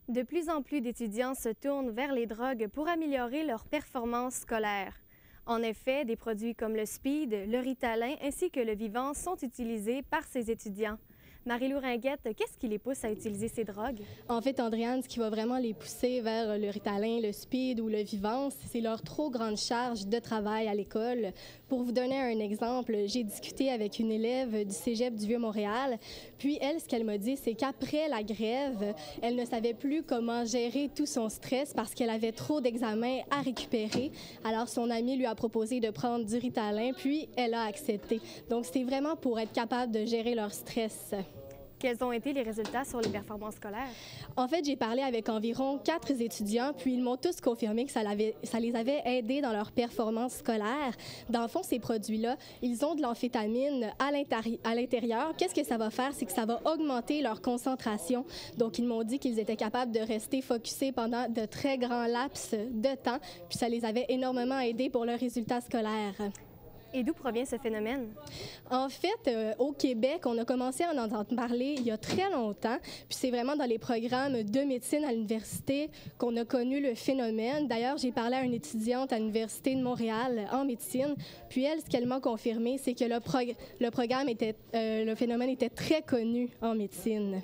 De plus en plus d'étudiants se tournent vers les drogues pour améliorer leur performance scolaire. En effet, des produits comme le speed, le Ritalin ainsi que le Vivant sont utilisés par ces étudiants. Marie-Lou Ringuette, qu'est-ce qui les pousse à utiliser ces drogues? En fait, Andréane, ce qui va vraiment les pousser vers le Ritalin, le Speed ou le Vivance, c'est leur trop grande charge de travail à l'école. Pour vous donner un exemple, j'ai discuté avec une élève du Cégep du Vieux-Montréal, puis elle, ce qu'elle m'a dit, c'est qu'après la grève, elle ne savait plus comment gérer tout son stress parce qu'elle avait trop d'examens à récupérer. Alors, son ami lui a proposé de prendre du Ritalin, puis elle a accepté. Donc, c'est vraiment pour être capable de gérer leur stress. Quels ont été les résultats sur les performances scolaires? En fait, j'ai parlé avec environ 4 étudiants, puis ils m'ont tous confirmé que ça les avait aidés dans leur performance scolaire. Dans le fond, ces produits-là, ils ont de l'amphétamine à l'intérieur. Qu'est-ce que ça va faire? C'est que ça va augmenter leur concentration. Donc, ils m'ont dit qu'ils étaient capables de rester focusés pendant de très grands laps de temps, puis ça les avait énormément aidés pour leurs résultats scolaires. Et d'où provient ce phénomène? En fait, au Québec, on a commencé à en entendre parler il y a très longtemps. Puis c'est vraiment dans les programmes de médecine à l'université qu'on a connu le phénomène. D'ailleurs, j'ai parlé à une étudiante à l'Université de Montréal en médecine. Puis elle, ce qu'elle m'a confirmé, c'est que le phénomène était très connu en médecine.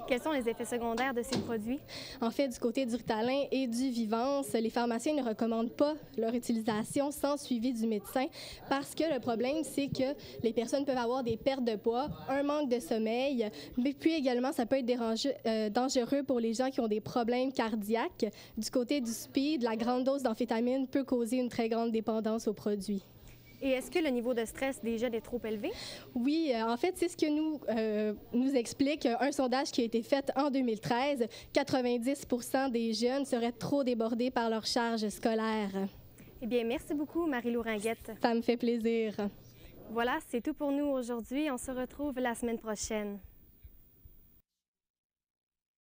Quels sont les effets secondaires de ces produits? En fait, du côté du Ritalin et du Vivance, les pharmaciens ne recommandent pas leur utilisation sans suivi du médecin parce que le problème, c'est que les personnes peuvent avoir des pertes de poids, un manque de sommeil, mais puis également, ça peut être dangereux pour les gens qui ont des problèmes cardiaques. Du côté du speed, la grande dose d'amphétamine peut causer une très grande dépendance aux produits. Et est-ce que le niveau de stress des jeunes est trop élevé? Oui, en fait, c'est ce que nous explique un sondage qui a été fait en 2013. 90% des jeunes seraient trop débordés par leur charge scolaire. Eh bien, merci beaucoup, Marie-Lou Ringuette. Ça me fait plaisir. Voilà, c'est tout pour nous aujourd'hui. On se retrouve la semaine prochaine.